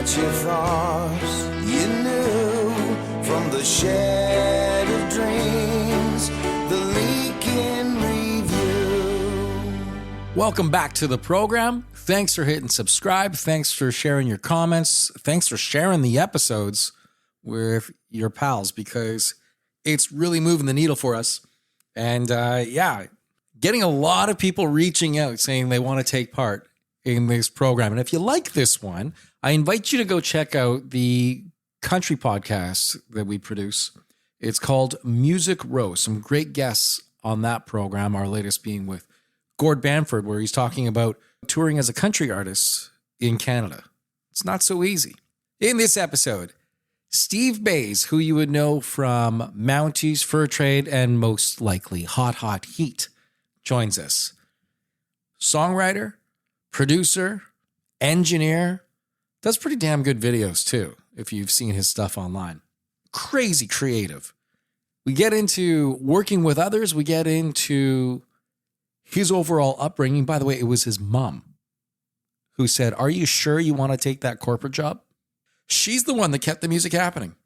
what you thought you knew from the shed of dreams, the Leake in review. Welcome back to the program. Thanks for hitting subscribe. Thanks for sharing your comments. Thanks for sharing the episodes with your pals, because it's really moving the needle for us. And getting a lot of people reaching out saying they want to take part in this program. And if you like this one, I invite you to go check out the country podcast that we produce. It's called Music Row. Some great guests on that program, our latest being with Gord Bamford, where he's talking about touring as a country artist in Canada. It's not so easy. In this episode, Steve Bays, who you would know from Mounties, Fur Trade, and most likely Hot Heat, joins us. Songwriter, producer, engineer, does pretty damn good videos too, if you've seen his stuff online. Crazy creative. We get into working with others. We get into his overall upbringing. By the way, it was his mom who said, "Are you sure you want to take that corporate job?" She's the one that kept the music happening.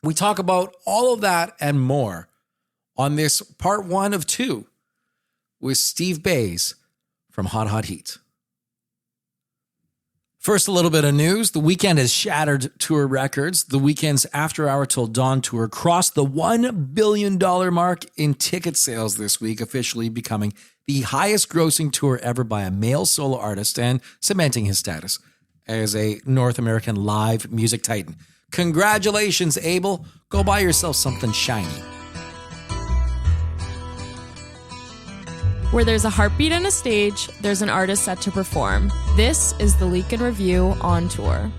We talk about all of that and more on this part 1 of 2 with Steve Bays from Hot Heat. First, a little bit of news. The Weeknd has shattered tour records. The Weeknd's After Hour Till Dawn tour crossed the $1 billion mark in ticket sales this week, officially becoming the highest grossing tour ever by a male solo artist and cementing his status as a North American live music titan. Congratulations, Abel. Go buy yourself something shiny. Where there's a heartbeat and a stage, there's an artist set to perform. This is the Leake in Review on tour.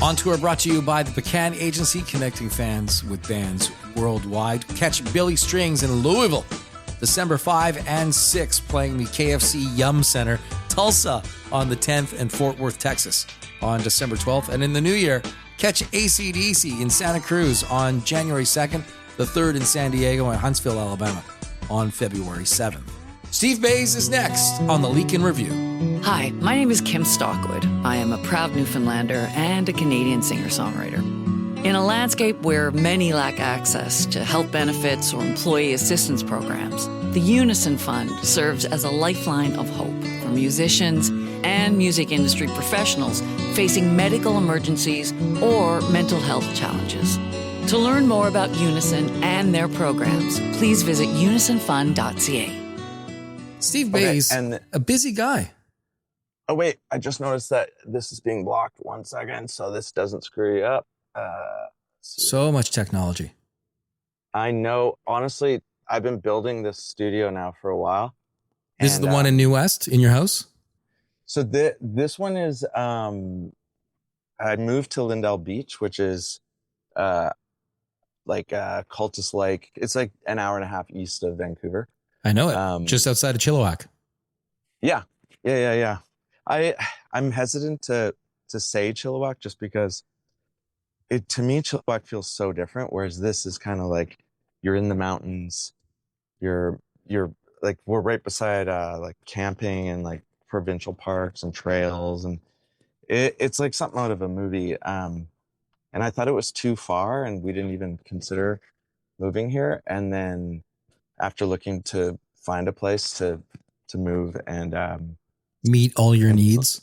On Tour brought to you by the Pecan Agency, connecting fans with bands worldwide. Catch Billy Strings in Louisville, December 5 and 6, playing the KFC Yum Center, Tulsa on the 10th, and Fort Worth, Texas on December 12th. And in the new year, catch AC/DC in Santa Cruz on January 2nd, the 3rd in San Diego and Huntsville, Alabama on February 7th. Steve Bays is next on the Leake in Review. Hi, my name is Kim Stockwood. I am a proud Newfoundlander and a Canadian singer-songwriter. In a landscape where many lack access to health benefits or employee assistance programs, the Unison Fund serves as a lifeline of hope for musicians and music industry professionals facing medical emergencies or mental health challenges. To learn more about Unison and their programs, please visit unisonfund.ca. Steve Bays, and a busy guy. oh wait, I just noticed that this is being blocked. 1 second, so this doesn't screw you up. So much technology. I know. Honestly, I've been building this studio now for a while. This is the one in New West in your house? So this one is. I moved to Lindell Beach, which is Cultus Lake. It's like an hour and a half east of Vancouver. I know it. Just outside of Chilliwack. Yeah. I'm hesitant to say Chilliwack just because to me Chilliwack feels so different, whereas this is kind of like you're in the mountains. You're like we're right beside like camping and like provincial parks and trails, and it's like something out of a movie. And I thought it was too far, and we didn't even consider moving here. And then after looking to find a place to move and meet all your needs.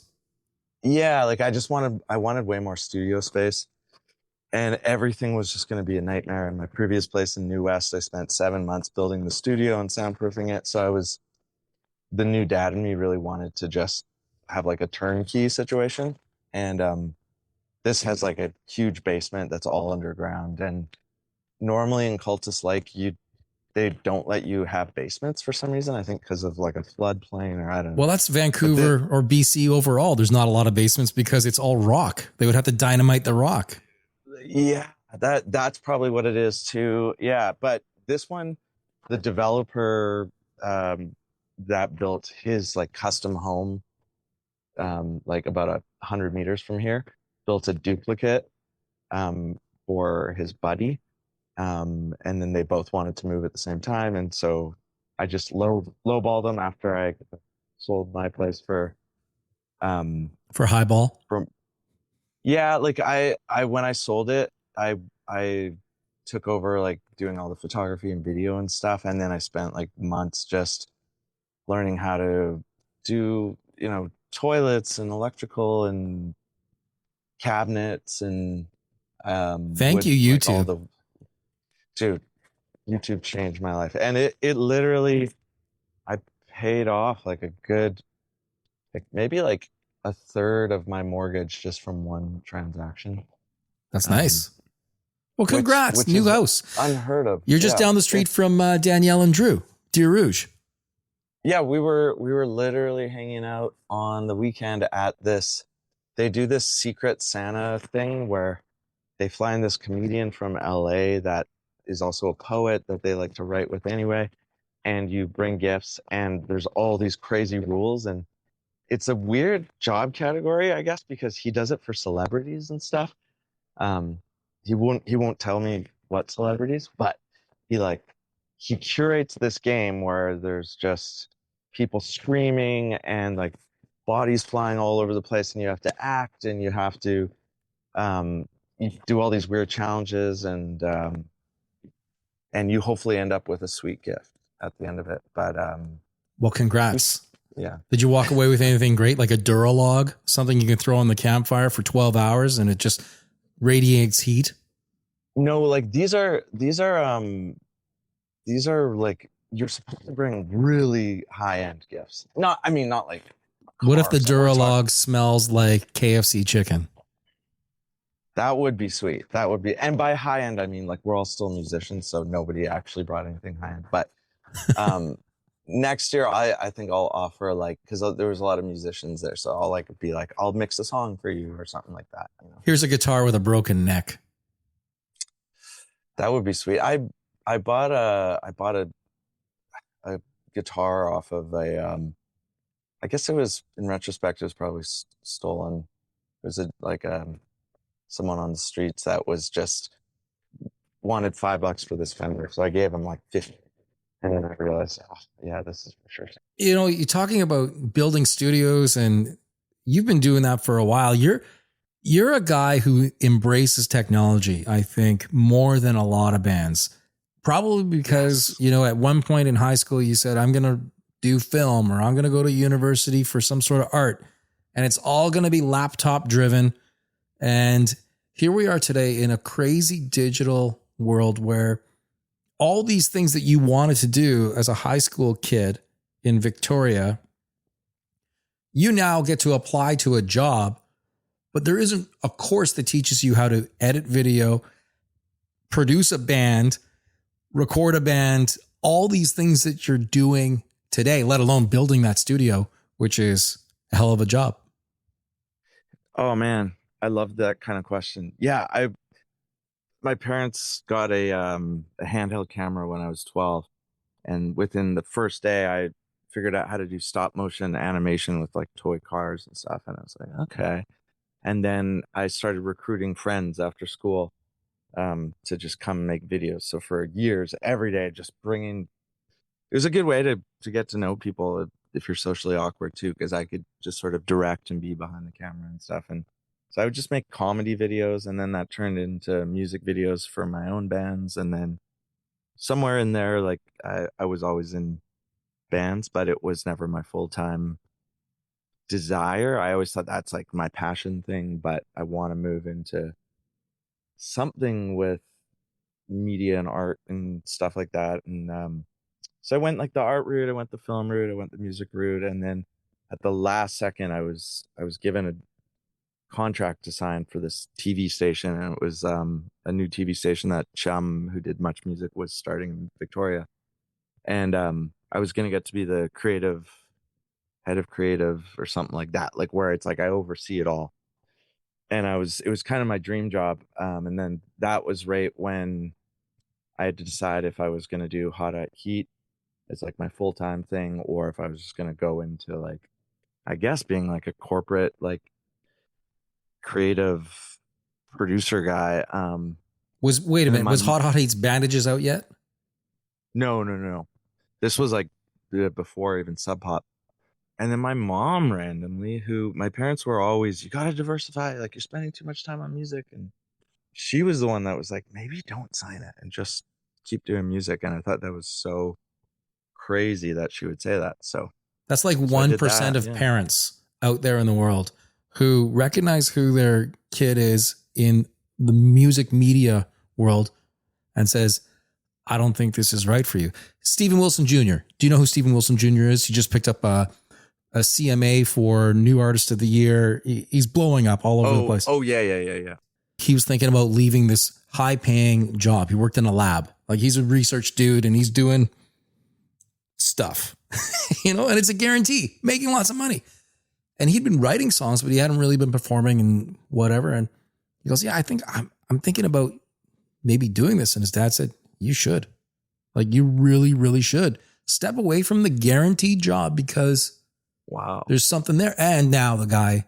Yeah, like I wanted way more studio space, and everything was just going to be a nightmare. In my previous place in New West, I spent 7 months building the studio and soundproofing it. So the new dad in me really wanted to just have like a turnkey situation. And this has like a huge basement that's all underground. And normally in Cultus Lake, they don't let you have basements for some reason. I think because of like a floodplain or I don't know. Well, that's Vancouver or BC overall. There's not a lot of basements because it's all rock. They would have to dynamite the rock. Yeah, that's probably what it is too. Yeah, but this one, the developer that built his like custom home, like about 100 meters from here, built a duplicate for his buddy. And then they both wanted to move at the same time. And so I just lowballed them after I sold my place for highball. Yeah, like when I sold it, I took over like doing all the photography and video and stuff, and then I spent like months just learning how to do, toilets and electrical and cabinets and Thank with you, like all YouTube. the dude, YouTube changed my life. And it literally I paid off like a good like maybe like a third of my mortgage just from one transaction. That's Um, nice. Well, congrats, which new is house. unheard of. You're just Yeah. down the street from Danielle and Drew, Deer Rouge. Yeah, we were literally hanging out on the weekend at this. They do this secret Santa thing where they fly in this comedian from LA that is also a poet that they like to write with anyway, and you bring gifts, and there's all these crazy rules, and it's a weird job category, I guess, because he does it for celebrities and stuff. Um, he won't tell me what celebrities, but he like he curates this game where there's just people screaming and like bodies flying all over the place, and you have to act and um, you do all these weird challenges, and you hopefully end up with a sweet gift at the end of it. But Well, congrats. yeah, Did you walk away with anything great, like a Duralog, something you can throw on the campfire for 12 hours and it just radiates heat? no, like these are like you're supposed to bring really high end gifts. Not like What if the cars. We're Duralog smells like KFC chicken? that would be sweet. That would be, and by high end, I mean like we're all still musicians, so nobody actually brought anything high end. But um, next year, I think I'll offer like because there was a lot of musicians there, so I'll like be like I'll mix a song for you or something like that. Here's a guitar with a broken neck. That would be sweet. I bought a guitar off of I guess it was in retrospect it was probably stolen. It was someone on the streets that was just wanted $5 for this Fender, so I gave him like 50, and then I realized, oh, yeah, this is for sure. You know, you're talking about building studios and you've been doing that for a while. You're a guy who embraces technology, I think, more than a lot of bands. Probably because, Yes. at one point in high school, you said, I'm going to do film or I'm going to go to university for some sort of art. And it's all going to be laptop driven. And here we are today in a crazy digital world where all these things that you wanted to do as a high school kid in Victoria, you now get to apply to a job, but there isn't a course that teaches you how to edit video, produce a band, record a band, all these things that you're doing today, let alone building that studio, which is a hell of a job. Oh man, I love that kind of question. Yeah, my parents got a handheld camera when I was 12, and within the first day I figured out how to do stop motion animation with like toy cars and stuff, and I was like, okay. And then I started recruiting friends after school to just come make videos. So for years, every day, just bringing. It was a good way to get to know people if you're socially awkward too, because I could just sort of direct and be behind the camera and stuff. And so I would just make comedy videos, and then that turned into music videos for my own bands. And then somewhere in there, like I was always in bands, but it was never my full-time desire. I always thought that's like my passion thing, but I want to move into something with media and art and stuff like that. And so I went like the art route, I went the film route, I went the music route, and then at the last second I was given a contract to sign for this TV station, and it was a new TV station that Chum, who did Much Music, was starting in Victoria. And I was gonna get to be the head of creative or something like that, like where it's like I oversee it all. And it was kind of my dream job. And then that was right when I had to decide if I was going to do Hot at Heat as like my full-time thing, or if I was just going to go into like, I guess being like a corporate, like creative producer guy. Wait a and then minute, was Hot Heat's Bandages out yet? No. This was like before even Sub Pop. and then my mom randomly, who my parents were always, you got to diversify, like you're spending too much time on music. And she was the one that was like, maybe don't sign it and just keep doing music. And I thought that was so crazy that she would say that. So That's like I did 1% that. of Yeah. parents out there in the world who recognize who their kid is in the music media world and says, I don't think this is right for you. Stephen Wilson Jr. Do you know who Stephen Wilson Jr. is? He just picked up a CMA for New Artist of the Year. He's blowing up all over the place. Oh, yeah. He was thinking about leaving this high paying job. He worked in a lab. Like he's a research dude and he's doing stuff, and it's a guarantee, making lots of money. And he'd been writing songs, but he hadn't really been performing and whatever. And he goes, yeah, I think I'm thinking about maybe doing this. And his dad said, you should. Like you really, really should step away from the guaranteed job because Wow. there's something there. And now the guy,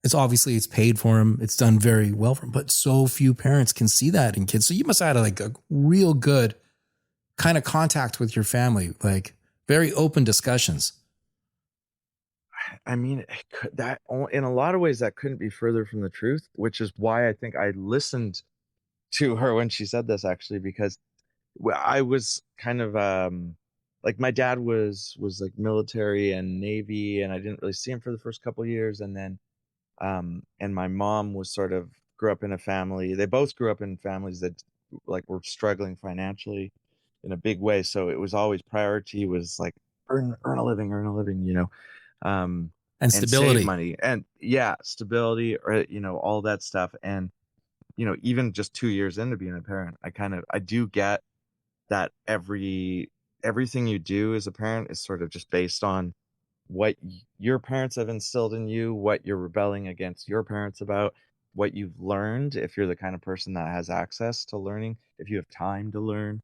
it's paid for him. It's done very well for him, but so few parents can see that in kids. So you must have had like a real good kind of contact with your family, like very open discussions. I mean, that in a lot of ways that couldn't be further from the truth, which is why I think I listened to her when she said this, actually, because I was kind of like my dad was like military and Navy, and I didn't really see him for the first couple of years, and then and my mom was sort of grew up in a family. They both grew up in families that like were struggling financially in a big way, so it was always priority was like earn a living, And stability. save money, and stability, or all that stuff. And even just 2 years into being a parent, I do get that everything you do as a parent is sort of just based on what your parents have instilled in you, what you're rebelling against your parents about, what you've learned, if you're the kind of person that has access to learning, if you have time to learn,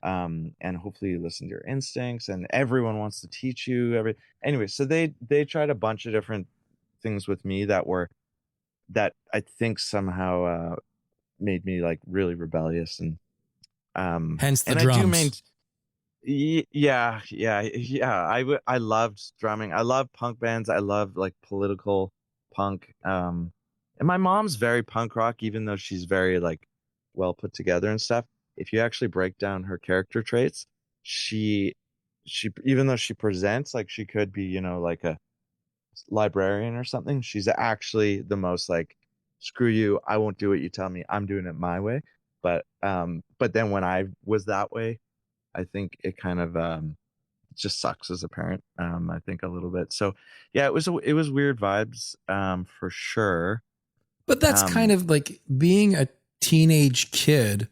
and hopefully you listen to your instincts. And everyone wants to teach you anyway. So they tried a bunch of different things with me that I think somehow made me like really rebellious, and Hence the and drums. I do I loved drumming. I love punk bands. I love like political punk. And my mom's very punk rock, even though she's very like well put together and stuff. If you actually break down her character traits, she even though she presents like she could be, like a librarian or something, she's actually the most like, screw you, I won't do what you tell me, I'm doing it my way. But then when I was that way, I think it kind of just sucks as a parent, I think a little bit. So yeah, it was weird vibes, for sure. But that's kind of like being a teenage kid.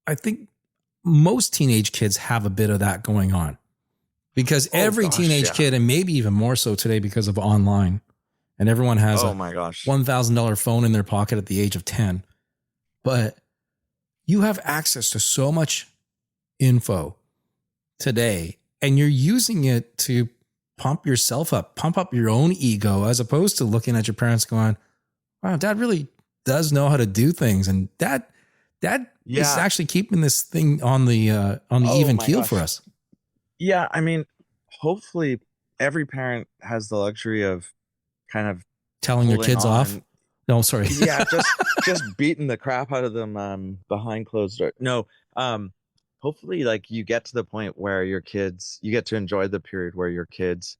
I think most teenage kids have a bit of that going on, because every teenage kid, and maybe even more so today because of online, and everyone has a $1,000 phone in their pocket at the age of 10. But you have access to so much info today, and you're using it to pump yourself up, pump up your own ego, as opposed to looking at your parents going, wow, dad really does know how to do things. And that is actually keeping this thing on the even keel for us. Yeah. I mean, hopefully every parent has the luxury of kind of telling their kids off. No, sorry. Yeah. Just beating the crap out of them, behind closed doors. No. Hopefully like you get to the point where you get to enjoy the period where your kids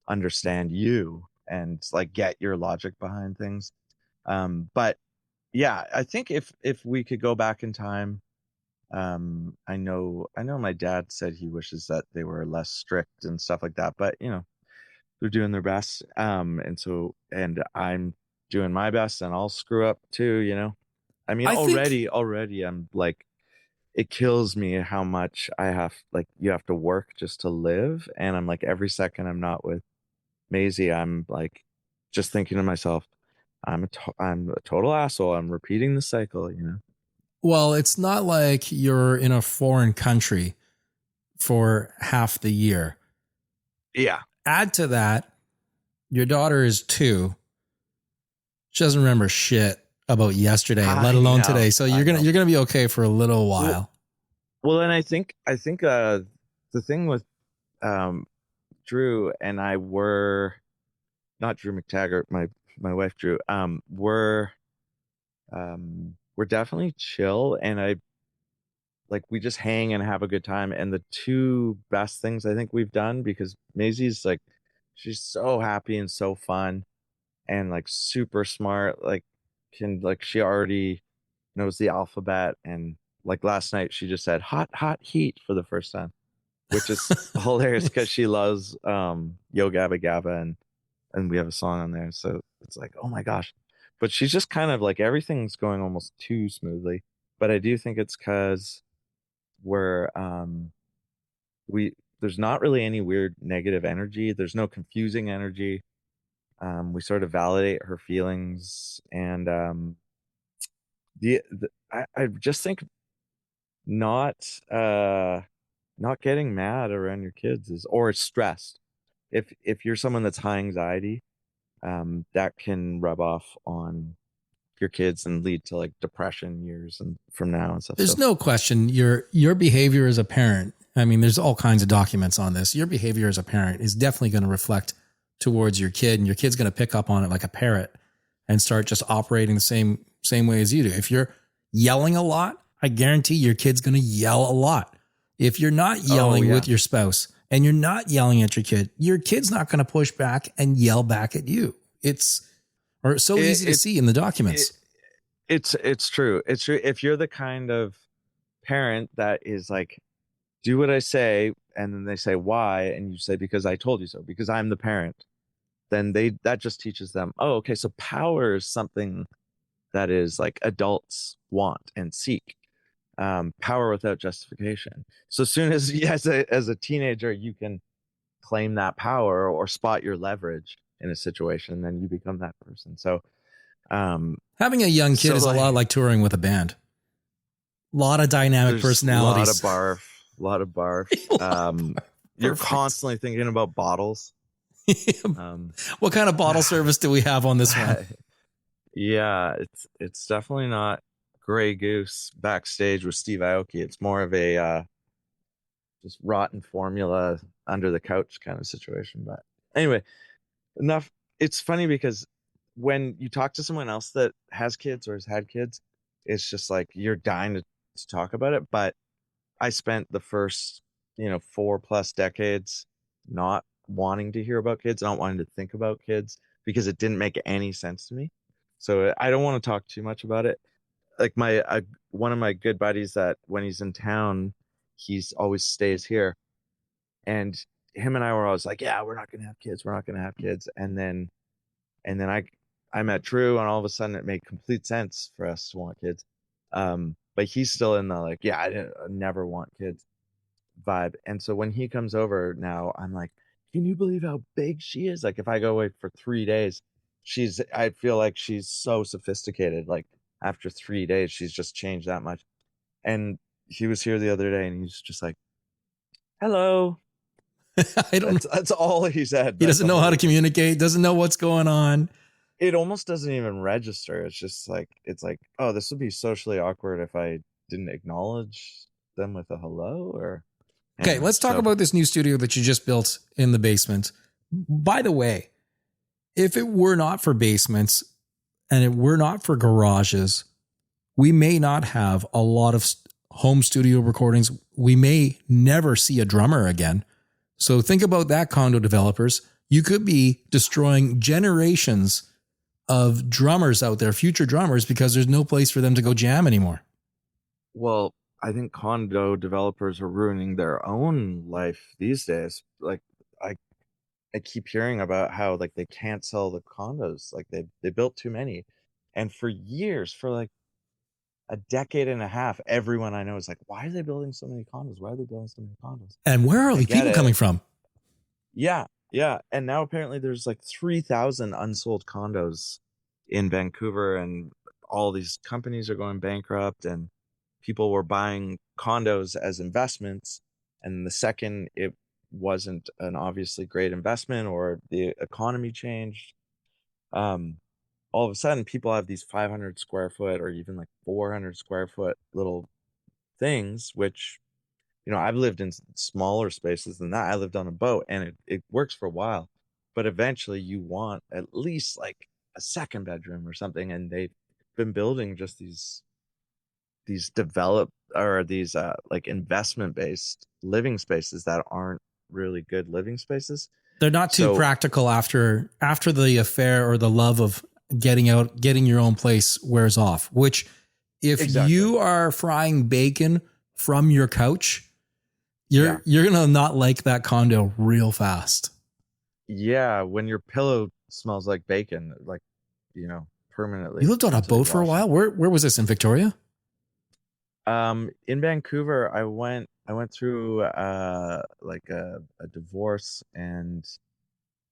understand you and like get your logic behind things. But yeah, I think if we could go back in time, I know my dad said he wishes that they were less strict and stuff like that, but they're doing their best. And I'm doing my best, and I'll screw up too, I mean, already I'm like, it kills me how much you have to work just to live. And I'm like, every second I'm not with Maisie, I'm like just thinking to myself, I'm a total asshole. I'm repeating the cycle, Well, it's not like you're in a foreign country for half the year. Yeah. Add to that, your daughter is 2. She doesn't remember shit about yesterday, let alone today. So you're gonna be okay for a little while. Well, and I think the thing with Drew and I were not Drew McTaggart, my wife Drew. We're definitely chill, and I like we just hang and have a good time. And the two best things I think we've done, because Maisie's like she's so happy and so fun and like super smart, like can like she already knows the alphabet, and like last night she just said hot hot heat for the first time, which is hilarious because she loves Yo Gabba Gabba, and we have a song on there, so it's like, oh my gosh. But she's just kind of like everything's going almost too smoothly. But I do think it's because we're we there's not really any weird negative energy. There's no confusing energy. We sort of validate her feelings, and I just think not not getting mad around your kids is or stressed. If you're someone that's high anxiety, that can rub off on your kids and lead to like depression years and from now and stuff. There's So no question your behavior as a parent. I mean, there's all kinds of documents on this. Your behavior as a parent is definitely going to reflect towards your kid, and your kid's going to pick up on it like a parrot and start just operating the same way as you do. If you're yelling a lot, I guarantee your kid's going to yell a lot. If you're not yelling with your spouse and you're not yelling at your kid's not going to push back and yell back at you. It's so easy to see in the documents. It's true. It's true. If you're the kind of parent that is like, do what I say, and then they say why, and you say because I told you so, because I'm the parent, then that just teaches them, oh, okay, so power is something that is like adults want and seek. Power without justification. So as soon as as a teenager you can claim that power or spot your leverage in a situation, then you become that person. So having a young kid is a lot like touring with a band. A lot of dynamic personalities. A lot of barf. You're constantly thinking about bottles. What kind of bottle service do we have on this one? Yeah, it's definitely not Grey Goose backstage with Steve Aoki. It's more of a just rotten formula under the couch kind of situation. But anyway, enough. It's funny because when you talk to someone else that has kids or has had kids, it's just like you're dying to talk about it. But I spent the first 4+ decades not wanting to hear about kids, not wanting to think about kids, because it didn't make any sense to me. So I don't want to talk too much about it. Like one of my good buddies, that when he's in town, he's always stays here, and him and I were always like, yeah, we're not gonna have kids, and then I met Drew, and all of a sudden it made complete sense for us to want kids. But he's still in the like, yeah, I never want kids vibe. And so when he comes over now, I'm like, can you believe how big she is? Like if I go away for 3 days, I feel like she's so sophisticated. Like after 3 days, she's just changed that much. And he was here the other day, and he's just like, hello. That's all he said. He doesn't know how to communicate, doesn't know what's going on. It almost doesn't even register. It's just like, oh, this would be socially awkward if I didn't acknowledge them with a hello. Or okay, let's talk about this new studio that you just built in the basement. By the way, if it were not for basements and it were not for garages, we may not have a lot of home studio recordings. We may never see a drummer again. So think about that, condo developers. You could be destroying generations of drummers out there, future drummers, because there's no place for them to go jam anymore. Well, I think condo developers are ruining their own life these days. Like I keep hearing about how like they can't sell the condos. Like they built too many. And for years, for like a decade and a half, everyone I know is like, why are they building so many condos? Why are they building so many condos? And where are the people coming from? Yeah. Yeah. And now apparently there's like 3,000 unsold condos in Vancouver, and all these companies are going bankrupt, and people were buying condos as investments. And the second it wasn't an obviously great investment, or the economy changed, all of a sudden people have these 500 square foot or even like 400 square foot little things, which I've lived in smaller spaces than that. I lived on a boat, and it works for a while, but eventually you want at least like a second bedroom or something. And they've been building just these develop or these like investment based living spaces that aren't really good living spaces. They're not too So practical after the affair or the love of getting your own place wears off, which if Exactly. you are frying bacon from your couch, you're going to not like that condo real fast. yeah, when your pillow smells like bacon, like, permanently. You lived on a until you boat for a wash it. while. Where was this, in Victoria? In Vancouver, I went through like a divorce, and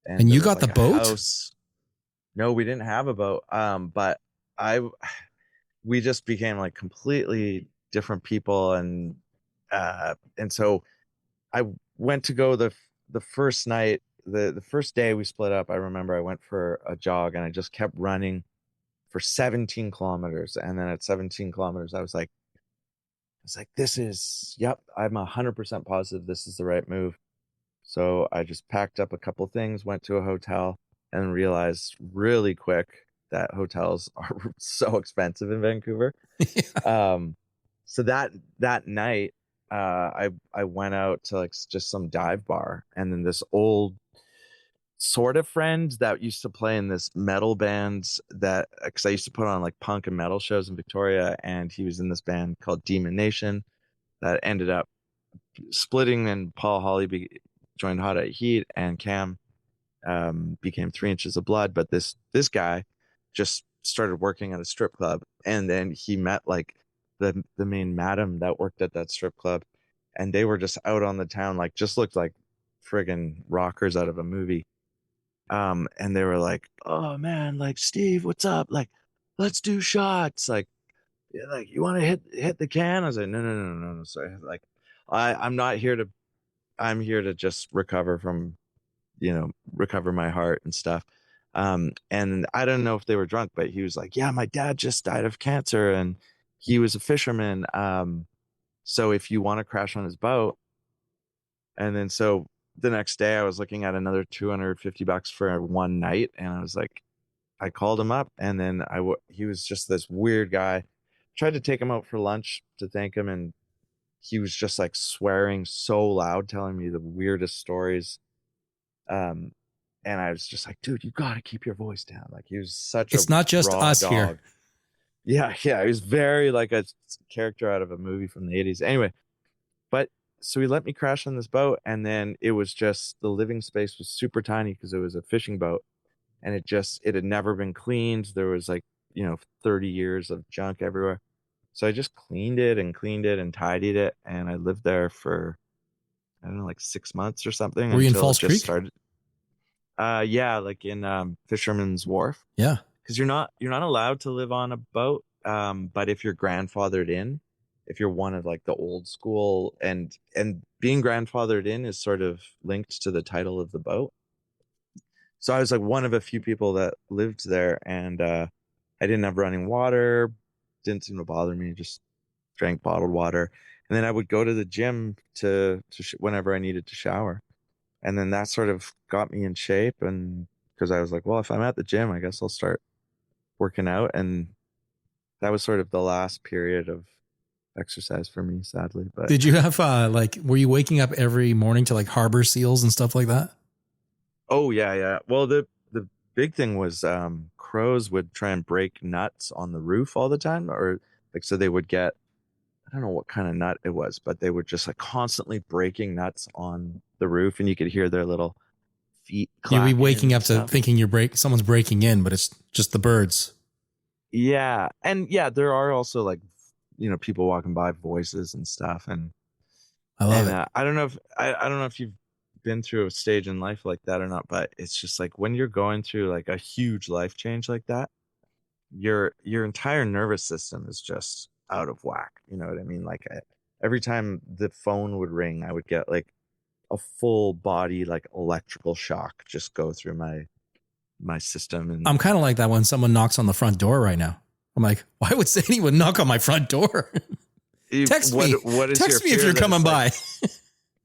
And there you was got like the a boat? house. No, we didn't have a boat. But I we just became like completely different people, and so I went to go the first night, the first day we split up. I remember I went for a jog, and I just kept running for 17 kilometers, and then at 17 kilometers, I was like, yep, I'm 100% positive this is the right move. So I just packed up a couple things, went to a hotel, and realized really quick that hotels are so expensive in Vancouver. Um, so that night, I went out to like just some dive bar, and then this old sort of friend that used to play in this metal band, that because I used to put on like punk and metal shows in Victoria, and he was in this band called Demon Nation that ended up splitting, and Paul Hawley joined Hot at Heat, and Cam became 3 Inches of Blood. But this guy just started working at a strip club, and then he met like the main madam that worked at that strip club, and they were just out on the town, like just looked like friggin' rockers out of a movie. And they were like, "Oh man, like Steve, what's up? Like, let's do shots. Like, yeah, like you want to hit the can?" I was like, "No, no, no, no, no." So like, I'm not here to. I'm here to just recover from, recover my heart and stuff. And I don't know if they were drunk, but he was like, "Yeah, my dad just died of cancer, and he was a fisherman. So if you want to crash on his boat." And then so the next day I was looking at another $250 for one night, and I was like, I called him up, and then he was just this weird guy. Tried to take him out for lunch to thank him, and he was just like swearing so loud, telling me the weirdest stories. Um, and I was just like, "Dude, you got to keep your voice down." Like, he was such It's a not just raw us dog. here. Yeah, yeah, he was very like a character out of a movie from the 80s. Anyway, but so he let me crash on this boat, and then it was just the living space was super tiny because it was a fishing boat, and it had never been cleaned. There was like, 30 years of junk everywhere. So I just cleaned it and tidied it, and I lived there for, I don't know, like 6 months or something. Were you in until Falls it just Creek? started. Yeah, like in Fisherman's Wharf, Yeah. because you're not allowed to live on a boat. But if you're grandfathered in, if you're one of like the old school, and being grandfathered in is sort of linked to the title of the boat. So I was like one of a few people that lived there, and I didn't have running water. Didn't seem to bother me. Just drank bottled water, and then I would go to the gym whenever I needed to shower, and then that sort of got me in shape. And because I was like, well, if I'm at the gym, I guess I'll start working out, and that was sort of the last period of exercise for me, sadly. But Did you have were you waking up every morning to like harbor seals and stuff like that? oh yeah. Well, the big thing was crows would try and break nuts on the roof all the time, or like, so they would get, I don't know what kind of nut it was, but they were just like constantly breaking nuts on the roof, and you could hear their little feet You'd be clacking waking and up to stuff. thinking someone's breaking in, but it's just the birds. Yeah, and yeah, there are also like, people walking by, voices and stuff, and I love it. I don't know if I don't know if you've been through a stage in life like that or not, but it's just like when you're going through like a huge life change like that, your entire nervous system is just out of whack. You know what I mean? Like every time the phone would ring, I would get like a full body like electrical shock just go through my system. And I'm kind of like that when someone knocks on the front door right now. I'm like, why would anyone knock on my front door? Text me. What is Text your me if fear you're that coming it's by. like-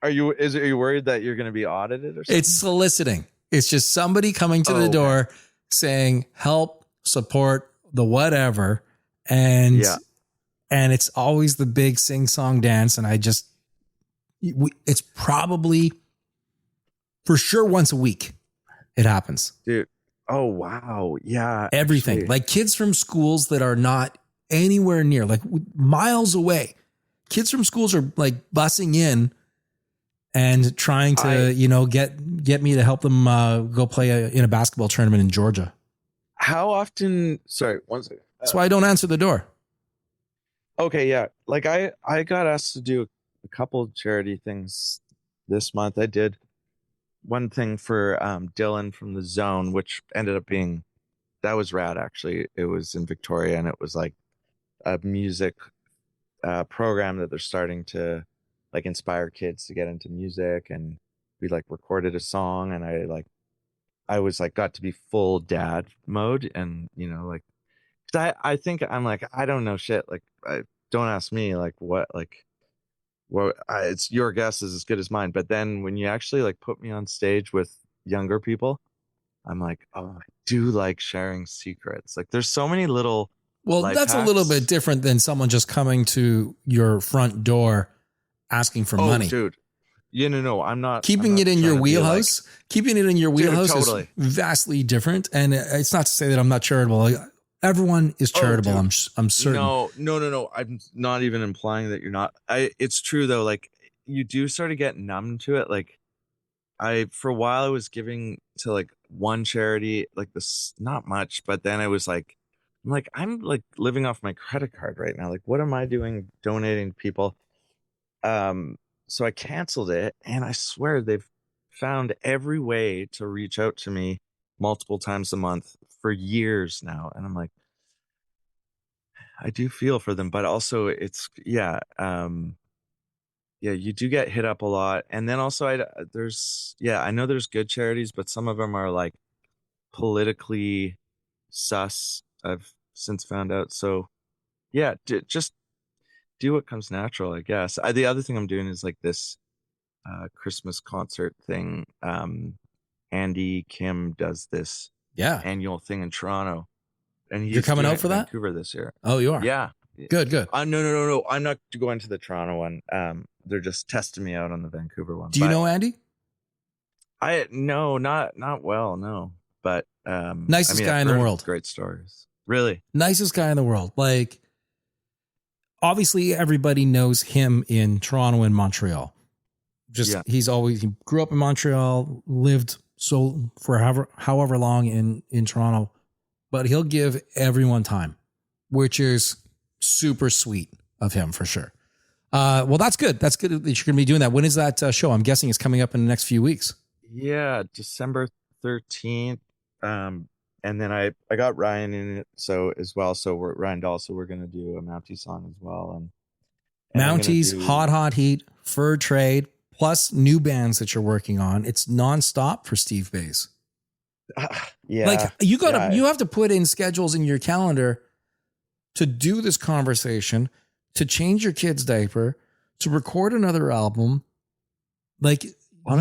are you worried that you're going to be audited or something? It's soliciting. It's just somebody coming to the okay. door saying help, support, the whatever. And Yeah. and it's always the big sing song dance. And it's probably for sure once a week it happens. Dude. Oh, wow. Yeah. Everything. Actually. Like kids from schools that are not anywhere near, like miles away. Kids from schools are like busing in and trying to, get me to help them go play in a basketball tournament in Georgia. How often? Sorry, one second. That's why I don't answer the door. Okay, yeah. Like I got asked to do a couple of charity things this month. I did one thing for Dylan from the Zone, which ended up being that was rad. Actually, it was in Victoria, and it was like a music program that they're starting to like inspire kids to get into music. And we like recorded a song, and I was like got to be full dad mode, and like. I think I'm like, I don't know shit. Like, don't ask me like what, it's your guess is as good as mine. But then when you actually like put me on stage with younger people, I'm like, oh, I do like sharing secrets. Like there's so many little. Well, that's a little bit different than someone just coming to your front door asking for money. Dude. Yeah, no, I'm not. Keeping it in your wheelhouse, keeping it in your wheelhouse totally. is vastly different. And it's not to say that I'm not charitable. Everyone is charitable. I'm certain. No. I'm not even implying that you're not. It's true though. Like you do sort of get numb to it. Like for a while I was giving to like one charity, like this, not much, but then I was like, I'm like living off my credit card right now. Like, what am I doing donating to people? So I canceled it, and I swear they've found every way to reach out to me multiple times a month for years now. And I'm like, I do feel for them, but also it's, you do get hit up a lot. And then also I know there's good charities, but some of them are like politically sus. I've since found out. So yeah, just do what comes natural, I guess. The other thing I'm doing is like this Christmas concert thing. Andy Kim does this annual thing in Toronto, and you're coming out for that? Vancouver this year. Oh, you are? Yeah. Good. No. I'm not going to the Toronto one. They're just testing me out on the Vancouver one. Do you know Andy? No, not well, no. But nicest guy in the world. Great stories. Really? Nicest guy in the world. Like obviously everybody knows him in Toronto and Montreal. He grew up in Montreal, lived for however long in Toronto, but he'll give everyone time, which is super sweet of him for sure. Well, that's good. That's good that you're going to be doing that. When is that show? I'm guessing it's coming up in the next few weeks. Yeah, December 13th. And then I got Ryan in it as well. So Ryan Dahl, so we're going to do a Mountie song as well. And Mounties, Hot Heat, Fur Trade, plus new bands that you're working on. It's nonstop for Steve Bays. Yeah. Like you have to put in schedules in your calendar to do this conversation, to change your kid's diaper, to record another album. Like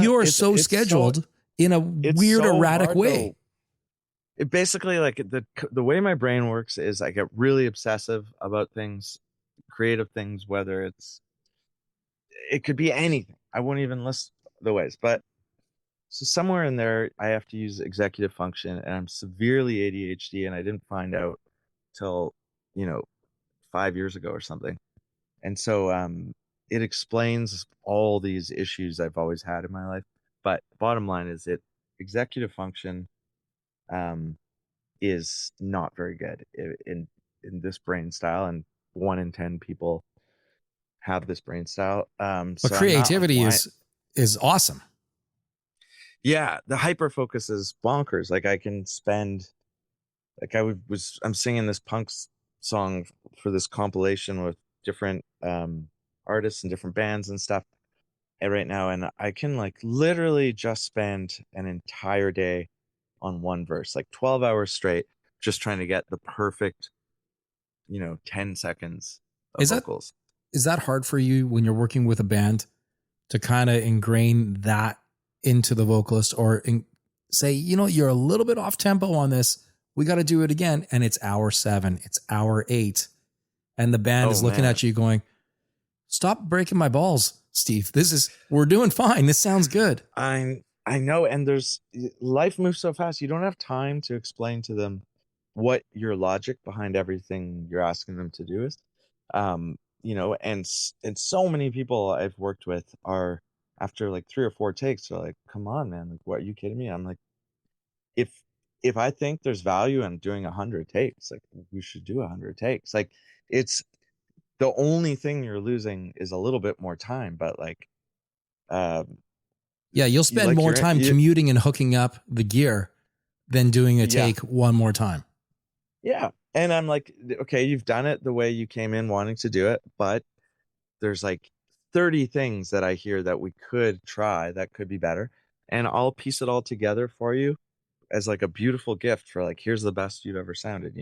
you are so scheduled in a weird, erratic way. It basically like the way my brain works is I get really obsessive about things, creative things, whether it could be anything. I won't even list the ways, but so somewhere in there, I have to use executive function, and I'm severely ADHD, and I didn't find out till, 5 years ago or something. And so it explains all these issues I've always had in my life. But bottom line is executive function is not very good in this brain style, and 1 in 10 people have this brain style. But creativity is awesome. Yeah, the hyper focus is bonkers. Like I can spend, like I'm singing this punk song for this compilation with different artists and different bands and stuff right now, and I can like literally just spend an entire day on one verse, like 12 hours straight, just trying to get the perfect 10 seconds of vocals. is that hard for you when you're working with a band to kind of ingrain that into the vocalist, or say, you're a little bit off tempo on this. We got to do it again. And it's hour 7, it's hour 8. And the band is looking at you going, stop breaking my balls, Steve. We're doing fine. This sounds good. I know. And life moves so fast. You don't have time to explain to them what your logic behind everything you're asking them to do is. And so many people I've worked with are, after like 3 or 4 takes, they're like, come on, man. Like, what, are you kidding me? I'm like, if I think there's value in doing 100 takes, like, we should do 100 takes. Like, it's the only thing you're losing is a little bit more time, but like, you'll spend more time commuting and hooking up the gear than doing a take one more time. Yeah. And I'm like, okay, you've done it the way you came in wanting to do it, but there's like 30 things that I hear that we could try that could be better. And I'll piece it all together for you as like a beautiful gift for like, here's the best you've ever sounded,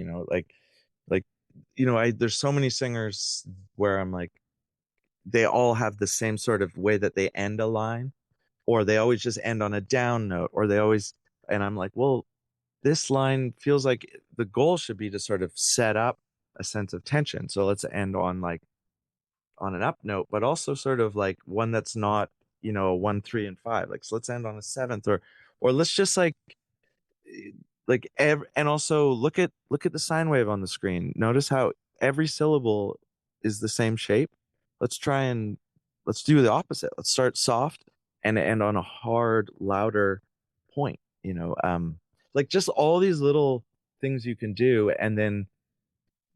there's so many singers where I'm like, they all have the same sort of way that they end a line, or they always just end on a down note, and I'm like, well, this line feels like the goal should be to sort of set up a sense of tension. So let's end on an up note, but also sort of like one that's not, a 1, 3, and 5. Like, so let's end on a 7th, or let's just and also look at the sine wave on the screen. Notice how every syllable is the same shape. Let's do the opposite. Let's start soft and end on a hard, louder point, like just all these little things you can do. And then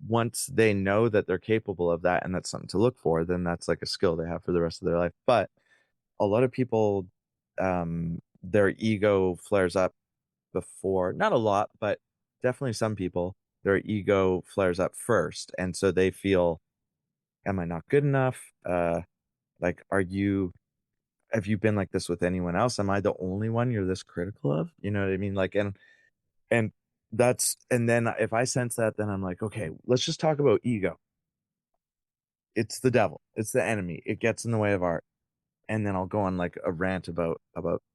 once they know that they're capable of that and that's something to look for, then that's like a skill they have for the rest of their life. But a lot of people, their ego flares up before, not a lot, but definitely some people, their ego flares up first. And so they feel, am I not good enough? Like, have you been like this with anyone else? Am I the only one you're this critical of? You know what I mean? Like, and then if I sense that, then I'm like, okay, let's just talk about ego. It's the devil. It's the enemy. It gets in the way of art. And then I'll go on like a rant about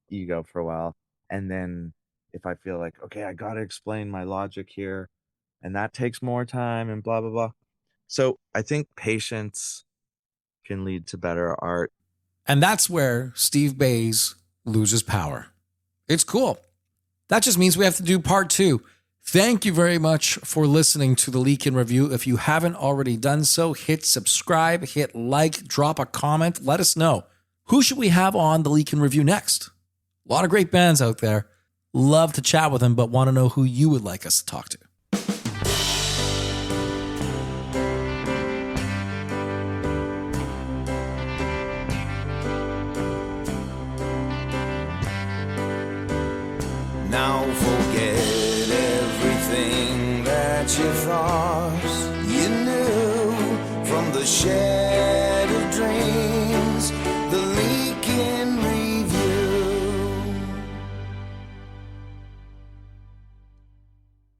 ego for a while. And then if I feel like, okay, I got to explain my logic here, and that takes more time and blah, blah, blah. So I think patience can lead to better art. And that's where Steve Bays loses power. It's cool. That just means we have to do part 2. Thank you very much for listening to the Leak in Review. If you haven't already done so, hit subscribe, hit like, drop a comment. Let us know. Who should we have on the Leak in Review next? A lot of great bands out there. Love to chat with them, but want to know who you would like us to talk to. Now forget everything that you thought you knew from the shattered dreams.